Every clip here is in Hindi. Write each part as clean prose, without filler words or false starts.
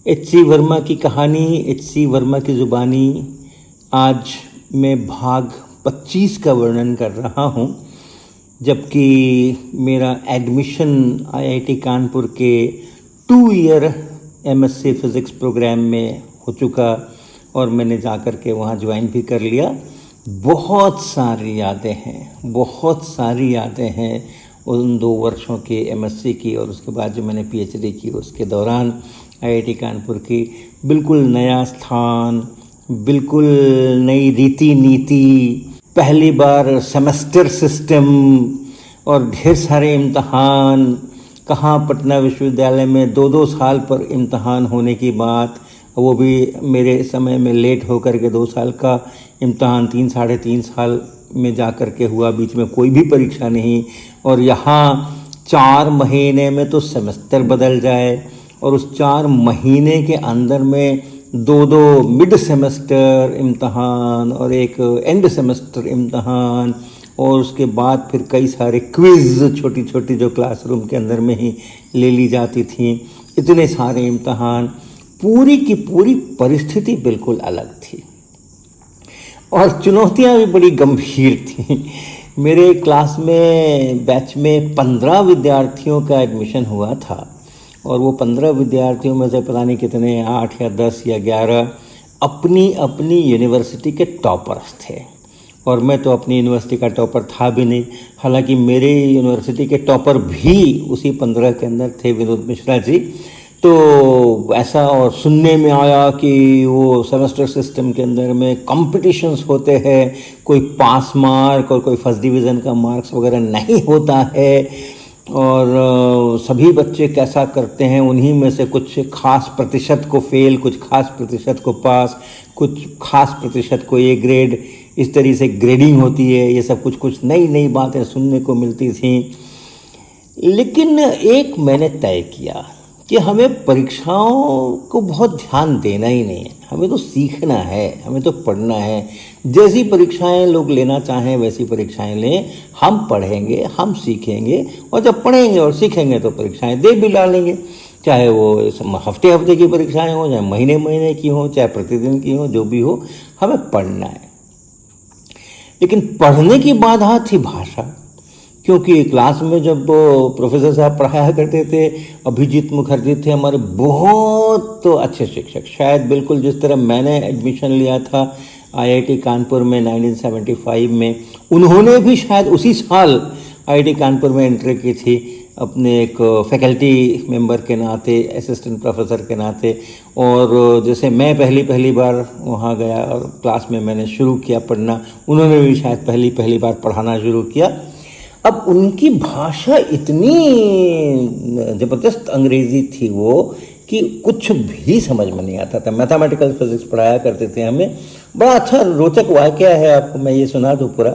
एच.सी. वर्मा की कहानी, एच.सी. वर्मा की ज़ुबानी। आज मैं भाग 25 का वर्णन कर रहा हूँ, जबकि मेरा एडमिशन आईआईटी कानपुर के 2 ईयर एमएससी फिज़िक्स प्रोग्राम में हो चुका और मैंने जाकर के वहाँ ज्वाइन भी कर लिया। बहुत सारी यादें हैं उन 2 वर्षों के एमएससी की और उसके बाद जो मैंने पीएचडी की उसके दौरान आईआईटी कानपुर की। बिल्कुल नया स्थान, बिल्कुल नई रीति नीति, पहली बार सेमेस्टर सिस्टम और ढेर सारे इम्तहान। कहाँ पटना विश्वविद्यालय में 2-2 साल पर इम्तहान होने की बात, वो भी मेरे समय में लेट होकर के 2 साल का इम्तहान 3-3.5 साल में जा कर के हुआ, बीच में कोई भी परीक्षा नहीं। और यहाँ 4 महीने में तो सेमेस्टर बदल जाए और उस 4 महीने के अंदर में 2 मिड सेमेस्टर इम्तहान और एक एंड सेमेस्टर इम्तहान और उसके बाद फिर कई सारे क्विज़ छोटी छोटी जो क्लासरूम के अंदर में ही ले ली जाती थी। इतने सारे इम्तहान, पूरी की पूरी परिस्थिति बिल्कुल अलग थी और चुनौतियाँ भी बड़ी गंभीर थीं। मेरे क्लास में बैच में 15 विद्यार्थियों का एडमिशन हुआ था और वो 15 विद्यार्थियों में से पता नहीं कितने 8 या 10 या 11 अपनी अपनी यूनिवर्सिटी के टॉपर्स थे और मैं तो अपनी यूनिवर्सिटी का टॉपर था भी नहीं। हालांकि मेरे यूनिवर्सिटी के टॉपर भी उसी 15 के अंदर थे, विनोद मिश्रा जी। तो ऐसा और सुनने में आया कि वो सेमेस्टर सिस्टम के अंदर में कॉम्पिटिशन्स होते हैं, कोई पास मार्क और कोई फर्स्ट डिवीज़न का मार्क्स वगैरह नहीं होता है और सभी बच्चे कैसा करते हैं, उन्हीं में से कुछ खास प्रतिशत को फेल, कुछ खास प्रतिशत को पास, कुछ खास प्रतिशत को ए ग्रेड, इस तरीके से ग्रेडिंग होती है। ये सब कुछ नई बातें सुनने को मिलती थी। लेकिन एक मैंने तय किया कि हमें परीक्षाओं को बहुत ध्यान देना ही नहीं है, हमें तो सीखना है, हमें तो पढ़ना है। जैसी परीक्षाएं लोग लेना चाहें वैसी परीक्षाएं लें, हम पढ़ेंगे, हम सीखेंगे और जब पढ़ेंगे और सीखेंगे तो परीक्षाएं दे भी डालेंगे, चाहे वो हफ्ते की परीक्षाएं हो, चाहे महीने की हो, चाहे प्रतिदिन की हो, जो भी हो, हमें पढ़ना है। लेकिन पढ़ने की बाधा थी भाषा, क्योंकि क्लास में जब प्रोफेसर साहब पढ़ाया करते थे, अभिजीत मुखर्जी थे हमारे बहुत तो अच्छे शिक्षक, शायद बिल्कुल जिस तरह मैंने एडमिशन लिया था आईआईटी कानपुर में 1975 में, उन्होंने भी शायद उसी साल आईआईटी कानपुर में एंट्री की थी अपने एक फैकल्टी मेंबर के नाते, असिस्टेंट प्रोफेसर के नाते। और जैसे मैं पहली बार वहाँ गया और क्लास में मैंने शुरू किया पढ़ना, उन्होंने भी शायद पहली बार पढ़ाना शुरू किया। अब उनकी भाषा इतनी ज़बरदस्त अंग्रेज़ी थी वो कि कुछ भी समझ में नहीं आता था। मैथमेटिकल फिजिक्स पढ़ाया करते थे हमें, बड़ा अच्छा रोचक वाक़या है, आपको मैं ये सुना दूँ पूरा।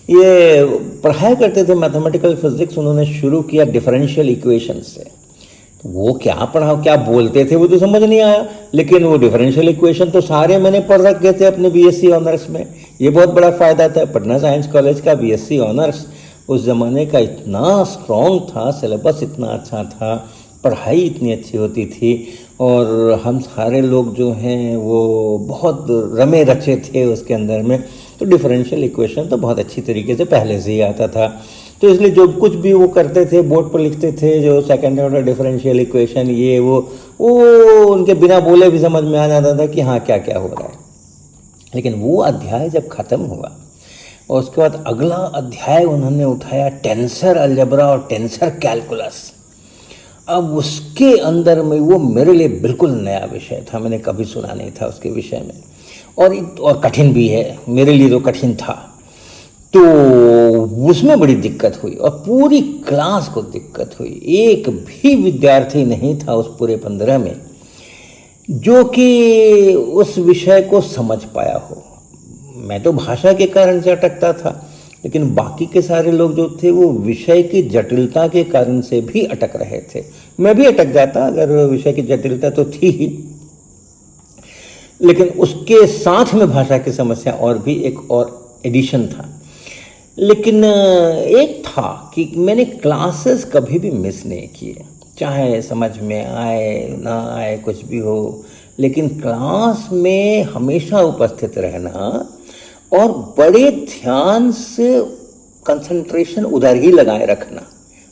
ये पढ़ाया करते थे मैथमेटिकल फिजिक्स, उन्होंने शुरू किया डिफरेंशियल इक्वेशन से। तो वो क्या बोलते थे वो तो समझ नहीं आया, लेकिन वो डिफरेंशियल इक्वेशन तो सारे मैंने पढ़ रखे थे अपने बीएससी ऑनर्स में। ये बहुत बड़ा फ़ायदा था। पटना साइंस कॉलेज का बीएससी ऑनर्स उस ज़माने का इतना स्ट्रॉन्ग था, सिलेबस इतना अच्छा था, पढ़ाई इतनी अच्छी होती थी और हम सारे लोग जो हैं वो बहुत रमे रचे थे उसके अंदर में। तो डिफरेंशियल इक्वेशन तो बहुत अच्छी तरीके से पहले से ही आता था। तो इसलिए जो कुछ भी वो करते थे बोर्ड पर लिखते थे, जो सेकेंड ऑर्डर डिफरेंशियल इक्वेशन ये वो उनके बिना बोले भी समझ में आ जाता था कि हाँ क्या क्या हो रहा है। लेकिन वो अध्याय जब ख़त्म हुआ और उसके बाद अगला अध्याय उन्होंने उठाया टेंसर अलजेब्रा और टेंसर कैलकुलस। अब उसके अंदर में वो मेरे लिए बिल्कुल नया विषय था, मैंने कभी सुना नहीं था उसके विषय में, और कठिन भी है, मेरे लिए तो कठिन था। तो उसमें बड़ी दिक्कत हुई और पूरी क्लास को दिक्कत हुई। एक भी विद्यार्थी नहीं था उस पूरे 15 में जो कि उस विषय को समझ पाया हो। मैं तो भाषा के कारण से अटकता था, लेकिन बाकी के सारे लोग जो थे वो विषय की जटिलता के कारण से भी अटक रहे थे। मैं भी अटक जाता अगर विषय की जटिलता तो थी ही, लेकिन उसके साथ में भाषा की समस्या और भी एक और एडिशन था। लेकिन एक था कि मैंने क्लासेस कभी भी मिस नहीं किए, चाहे समझ में आए ना आए कुछ भी हो, लेकिन क्लास में हमेशा उपस्थित रहना और बड़े ध्यान से कंसंट्रेशन उधर ही लगाए रखना।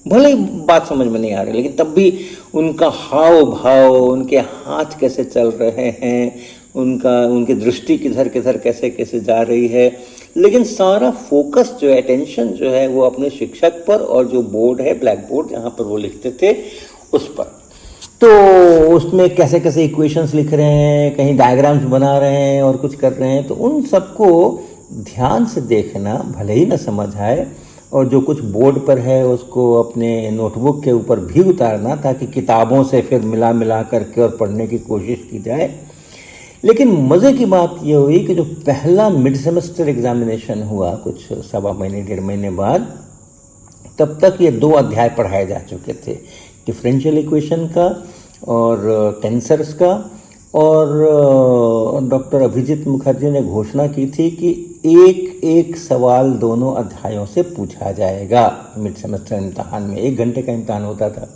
भले ही बात समझ में नहीं आ रही, लेकिन तब भी उनका हाव भाव, उनके हाथ कैसे चल रहे हैं, उनकी दृष्टि किधर किधर कैसे कैसे जा रही है, लेकिन सारा फोकस जो है, अटेंशन जो है, वो अपने शिक्षक पर और जो बोर्ड है, ब्लैक बोर्ड जहाँ पर वो लिखते थे उस पर। तो उसमें कैसे कैसे इक्वेशंस लिख रहे हैं, कहीं डायग्राम्स बना रहे हैं और कुछ कर रहे हैं, तो उन सबको ध्यान से देखना, भले ही ना समझ आए, और जो कुछ बोर्ड पर है उसको अपने नोटबुक के ऊपर भी उतारना, ताकि किताबों से फिर मिला मिला करके और पढ़ने की कोशिश की जाए। लेकिन मज़े की बात ये हुई कि जो पहला मिड सेमेस्टर एग्जामिनेशन हुआ कुछ 1.25 महीने 1.5 महीने बाद, तब तक ये 2 अध्याय पढ़ाए जा चुके थे, डिफरेंशियल इक्वेशन का और टेंसर्स का। और डॉक्टर अभिजीत मुखर्जी ने घोषणा की थी कि एक एक सवाल दोनों अध्यायों से पूछा जाएगा मिड सेमेस्टर इम्तहान में। 1 घंटे का इम्तहान होता था,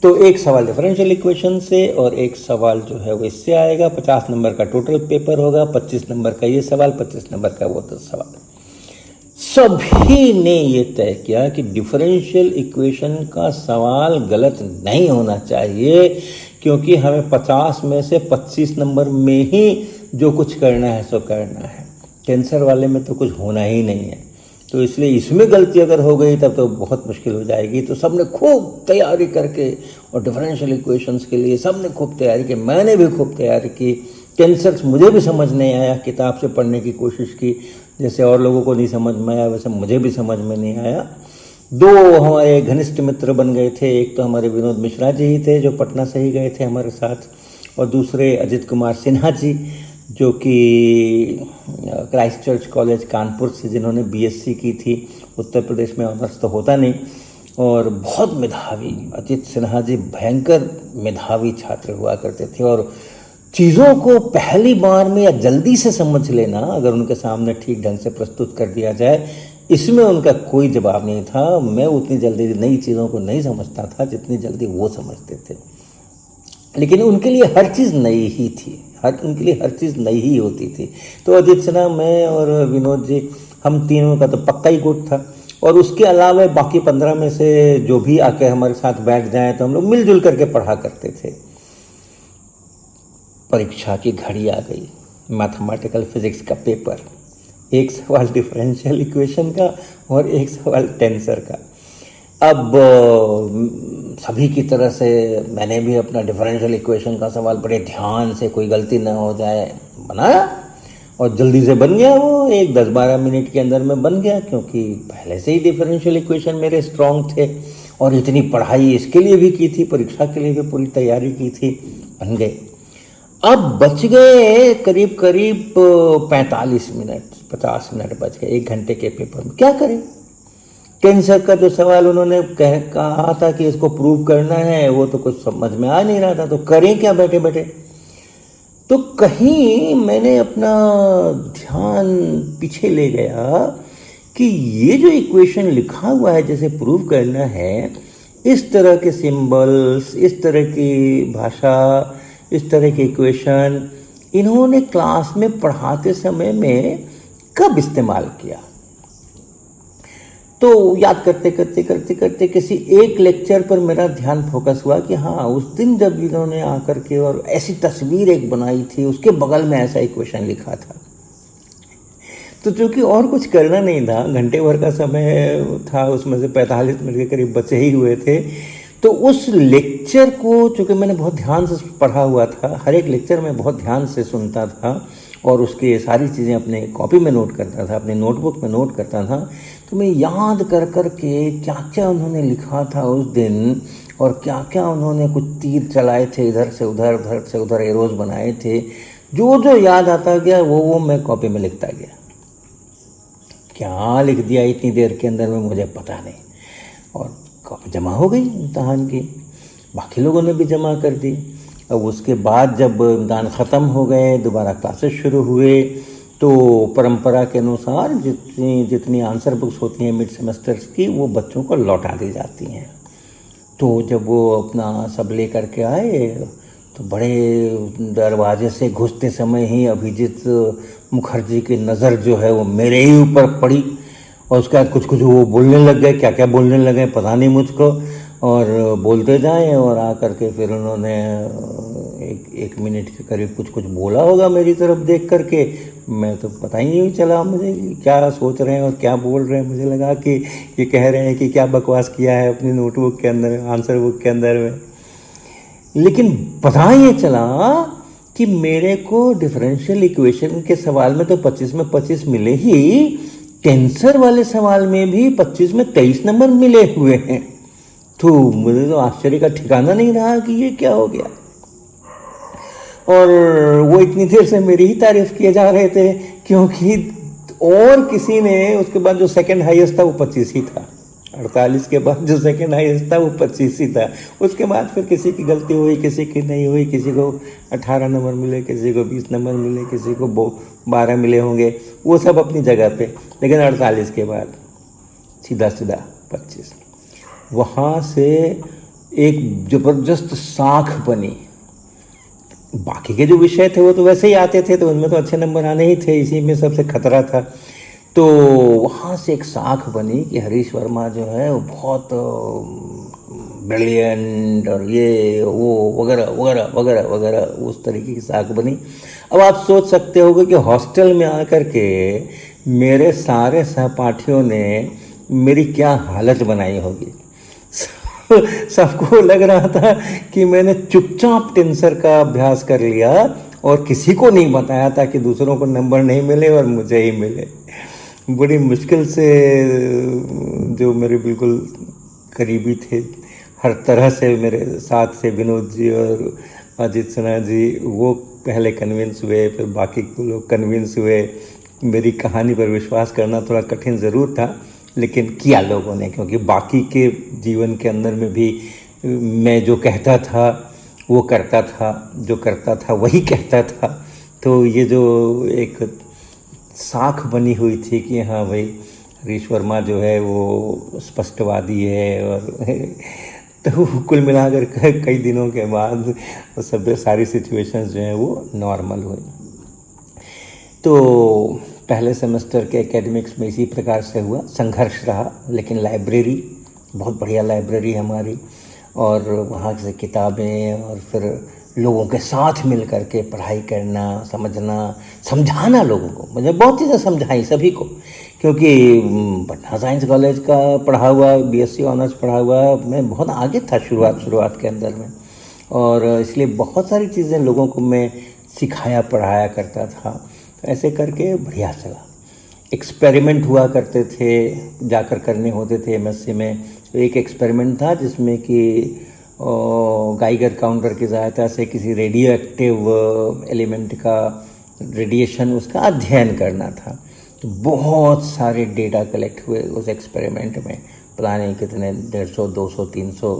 तो एक सवाल डिफरेंशियल इक्वेशन से और एक सवाल जो है वो इससे आएगा। 50 नंबर का टोटल पेपर होगा, 25 नंबर का ये सवाल, 25 नंबर का वो 10 सवाल। सभी ने ये तय किया कि डिफरेंशियल इक्वेशन का सवाल गलत नहीं होना चाहिए, क्योंकि हमें 50 में से 25 नंबर में ही जो कुछ करना है सो करना है, टेंसर वाले में तो कुछ होना ही नहीं है। तो इसलिए इसमें गलती अगर हो गई तब तो बहुत मुश्किल हो जाएगी। तो सबने खूब तैयारी करके, और डिफरेंशियल इक्वेशंस के लिए सबने खूब तैयारी की, मैंने भी खूब तैयारी की। टेंसर्स मुझे भी समझ नहीं आया, किताब से पढ़ने की कोशिश की, जैसे और लोगों को नहीं समझ में आया वैसे मुझे भी समझ में नहीं आया। 2 हमारे घनिष्ठ मित्र बन गए थे, एक तो हमारे विनोद मिश्रा जी ही थे जो पटना से ही गए थे हमारे साथ, और दूसरे अजित कुमार सिन्हा जी जो कि क्राइस्ट चर्च कॉलेज कानपुर से, जिन्होंने बीएससी की थी। उत्तर प्रदेश में ऑनर्स तो होता नहीं, और बहुत मेधावी अजित सिन्हा जी भयंकर मेधावी छात्र हुआ करते थे, और चीज़ों को पहली बार में या जल्दी से समझ लेना, अगर उनके सामने ठीक ढंग से प्रस्तुत कर दिया जाए, इसमें उनका कोई जवाब नहीं था। मैं उतनी जल्दी नई चीज़ों को नहीं समझता था जितनी जल्दी वो समझते थे, लेकिन उनके लिए हर चीज़ नई ही थी, उनके लिए हर चीज़ नई ही होती थी। तो अजित सिन्हा, मैं और विनोद जी, हम तीनों का तो पक्का ही गुट था, और उसके अलावा बाकी 15 में से जो भी आके हमारे साथ बैठ जाएं तो हम लोग मिलजुल करके पढ़ा करते थे। परीक्षा की घड़ी आ गई, मैथमेटिकल फिजिक्स का पेपर, एक सवाल डिफरेंशियल इक्वेशन का और एक सवाल टेंसर का। अब सभी की तरह से मैंने भी अपना डिफरेंशियल इक्वेशन का सवाल बड़े ध्यान से, कोई गलती न हो जाए, बनाया, और जल्दी से बन गया वो। 10-12 मिनट के अंदर में बन गया, क्योंकि पहले से ही डिफरेंशियल इक्वेशन मेरे स्ट्रॉन्ग थे, और इतनी पढ़ाई इसके लिए भी की थी, परीक्षा के लिए भी पूरी तैयारी की थी, बन गए। अब बच गए करीब करीब 45 मिनट, 50 मिनट बच गए 1 घंटे के पेपर में। क्या करें? टेंसर का जो सवाल उन्होंने कहा था कि इसको प्रूव करना है, वो तो कुछ समझ में आ नहीं रहा था, तो करें क्या बैठे बैठे। तो कहीं मैंने अपना ध्यान पीछे ले गया कि ये जो इक्वेशन लिखा हुआ है जैसे प्रूव करना है, इस तरह के सिंबल्स, इस तरह की भाषा, इस तरह की इक्वेशन इन्होंने क्लास में पढ़ाते समय में कब इस्तेमाल किया। तो याद करते करते करते करते किसी एक लेक्चर पर मेरा ध्यान फोकस हुआ कि हाँ, उस दिन जब इन्होंने आकर के और ऐसी तस्वीर एक बनाई थी, उसके बगल में ऐसा इक्वेशन लिखा था। तो चूँकि और कुछ करना नहीं था, घंटे भर का समय था, उसमें से 45 मिनट के करीब बचे ही हुए थे, तो उस लेक्चर को चूँकि मैंने बहुत ध्यान से पढ़ा हुआ था, हर एक लेक्चर में बहुत ध्यान से सुनता था, और उसके सारी चीज़ें अपने कॉपी में नोट करता था, अपने नोटबुक में नोट करता था। तो मैं याद कर कर के क्या क्या उन्होंने लिखा था उस दिन, और क्या क्या उन्होंने कुछ तीर चलाए थे, इधर से उधर, उधर से उधर एरोज बनाए थे, जो जो याद आता गया वो मैं कॉपी में लिखता गया। क्या लिख दिया इतनी देर के अंदर में मुझे पता नहीं, और कॉपी जमा हो गई इम्तहान की, बाकी लोगों ने भी जमा कर दी। अब उसके बाद जब इम्तहान ख़त्म हो गए, दोबारा क्लासेस शुरू हुए, तो परंपरा के अनुसार जितनी आंसर बुक्स होती हैं मिड सेमेस्टर्स की, वो बच्चों को लौटा दी जाती हैं। तो जब वो अपना सब ले करके आए तो बड़े दरवाजे से घुसते समय ही अभिजीत मुखर्जी की नज़र जो है वो मेरे ही ऊपर पड़ी, और उसके बाद कुछ कुछ वो बोलने लग गए, क्या क्या बोलने लगे पता नहीं मुझको, और बोलते जाएं और आकर के फिर उन्होंने एक मिनट के करीब कुछ कुछ बोला होगा मेरी तरफ देख करके। मैं तो पता ही नहीं चला मुझे क्या सोच रहे हैं और क्या बोल रहे हैं। मुझे लगा कि ये कह रहे हैं कि क्या बकवास किया है अपनी नोटबुक के अंदर, आंसर बुक के अंदर में। लेकिन पता ये चला कि मेरे को डिफरेंशियल इक्वेशन के सवाल में तो 25 में 25 मिले ही, टेंसर वाले सवाल में भी 25 में 23 नंबर मिले हुए हैं। तो मुझे तो आश्चर्य का ठिकाना नहीं रहा कि ये क्या हो गया। और वो इतनी देर से मेरी ही तारीफ किए जा रहे थे, क्योंकि और किसी ने उसके बाद जो सेकंड हाईएस्ट था वो 25 ही था। 48 के बाद जो सेकंड हाईएस्ट था वो 25 ही था। उसके बाद फिर किसी की गलती हुई, किसी की नहीं हुई, किसी को 18 नंबर मिले, किसी को 20 नंबर मिले, किसी को 12 मिले होंगे, वो सब अपनी जगह पे। लेकिन 48 के बाद सीधा 25। वहाँ से एक ज़बरदस्त साख बनी। बाकी के जो विषय थे वो तो वैसे ही आते थे, तो उनमें तो अच्छे नंबर आने ही थे, इसी में सबसे खतरा था। तो वहाँ से एक साख बनी कि हरीश वर्मा जो है वो बहुत ब्रिलियंट और ये वो वगैरह वगैरह वगैरह वगैरह, उस तरीके की साख बनी। अब आप सोच सकते होगे कि हॉस्टल में आकर के मेरे सारे सहपाठियों ने मेरी क्या हालत बनाई होगी। सबको लग रहा था कि मैंने चुपचाप टेंसर का अभ्यास कर लिया और किसी को नहीं बताया था कि दूसरों को नंबर नहीं मिले और मुझे ही मिले। बड़ी मुश्किल से जो मेरे बिल्कुल करीबी थे, हर तरह से मेरे साथ से विनोद जी और अजीत सिन्हा जी, वो पहले कन्विंस हुए, फिर बाकी लोग कन्विंस हुए। मेरी कहानी पर विश्वास करना थोड़ा कठिन ज़रूर था, लेकिन किया लोगों ने, क्योंकि बाकी के जीवन के अंदर में भी मैं जो कहता था वो करता था, जो करता था वही कहता था। तो ये जो एक साख बनी हुई थी कि हाँ भाई हरीश वर्मा जो है वो स्पष्टवादी है, और तो कुल मिलाकर कई दिनों के बाद वो सब सारी सिचुएशंस जो हैं वो नॉर्मल हुई। तो पहले सेमेस्टर के एकेडमिक्स में इसी प्रकार से हुआ, संघर्ष रहा। लेकिन लाइब्रेरी बहुत बढ़िया लाइब्रेरी हमारी, और वहाँ से किताबें और फिर लोगों के साथ मिल कर के पढ़ाई करना, समझना, समझाना लोगों को। मुझे बहुत चीज़ें समझाई सभी को, क्योंकि पटना साइंस कॉलेज का पढ़ा हुआ, बीएससी ऑनर्स पढ़ा हुआ मैं बहुत आगे था शुरुआत के अंदर में, और इसलिए बहुत सारी चीज़ें लोगों को मैं सिखाया पढ़ाया करता था। ऐसे करके बढ़िया चला। एक्सपेरिमेंट हुआ करते थे, जाकर करने होते थे एमएससी में। तो एक एक्सपेरिमेंट था जिसमें कि गाइगर काउंटर की सहायता से किसी रेडियो एक्टिव एलिमेंट का रेडिएशन, उसका अध्ययन करना था। तो बहुत सारे डेटा कलेक्ट हुए उस एक्सपेरिमेंट में, पता नहीं कितने 150, 200, 300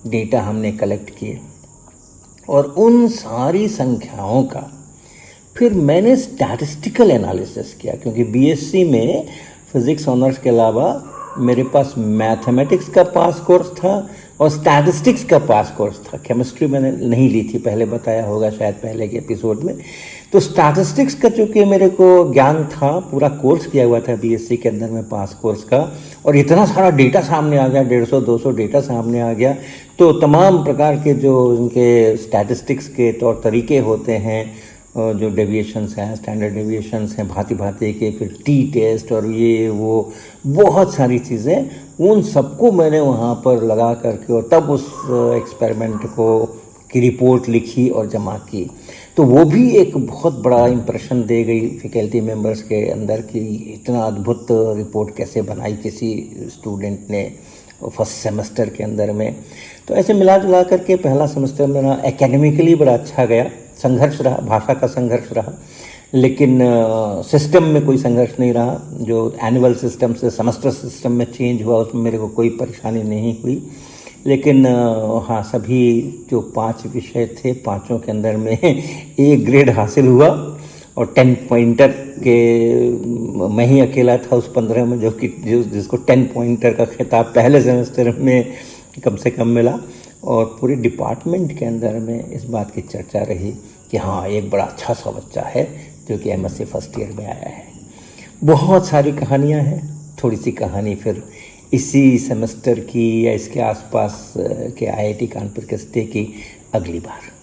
डेटा हमने कलेक्ट किए, और उन सारी संख्याओं का फिर मैंने स्टैटिस्टिकल एनालिसिस किया। क्योंकि बीएससी में फिज़िक्स ऑनर्स के अलावा मेरे पास मैथमेटिक्स का पास कोर्स था और स्टैटिस्टिक्स का पास कोर्स था। केमिस्ट्री मैंने नहीं ली थी, पहले बताया होगा शायद पहले के एपिसोड में। तो स्टैटिस्टिक्स का चूँकि मेरे को ज्ञान था, पूरा कोर्स किया हुआ था बीएससी के अंदर में पास कोर्स का, और इतना सारा डेटा सामने आ गया, 150-200 डेटा सामने आ गया। तो तमाम प्रकार के जो उनके स्टैटिस्टिक्स के तौर तरीके होते हैं, जो डेविएशंस हैं, स्टैंडर्ड डेविएशंस हैं भांति भांति के, फिर टी टेस्ट और ये वो बहुत सारी चीज़ें, उन सबको मैंने वहाँ पर लगा करके और तब उस एक्सपेरिमेंट को की रिपोर्ट लिखी और जमा की। तो वो भी एक बहुत बड़ा इम्प्रेशन दे गई फैकल्टी मेंबर्स के अंदर कि इतना अद्भुत रिपोर्ट कैसे बनाई किसी स्टूडेंट ने फर्स्ट सेमेस्टर के अंदर में। तो ऐसे मिला जुला करके पहला सेमेस्टर मेरा एकेडमिकली बड़ा अच्छा गया। संघर्ष रहा, भाषा का संघर्ष रहा, लेकिन सिस्टम में कोई संघर्ष नहीं रहा। जो एनुअल सिस्टम से सेमेस्टर सिस्टम में चेंज हुआ उसमें मेरे को कोई परेशानी नहीं हुई। लेकिन हाँ, सभी जो 5 विषय थे, पांचों के अंदर में A ग्रेड हासिल हुआ, और 10 पॉइंटर के मैं ही अकेला था उस 15 में जिसको 10 पॉइंटर का खिताब पहले सेमेस्टर में कम से कम मिला, और पूरे डिपार्टमेंट के अंदर में इस बात की चर्चा रही कि हाँ, एक बड़ा अच्छा सा बच्चा है जो कि MSc फर्स्ट ईयर में आया है। बहुत सारी कहानियाँ हैं, थोड़ी सी कहानी फिर इसी सेमेस्टर की या इसके आसपास के IIT कानपुर के स्टे की अगली बार।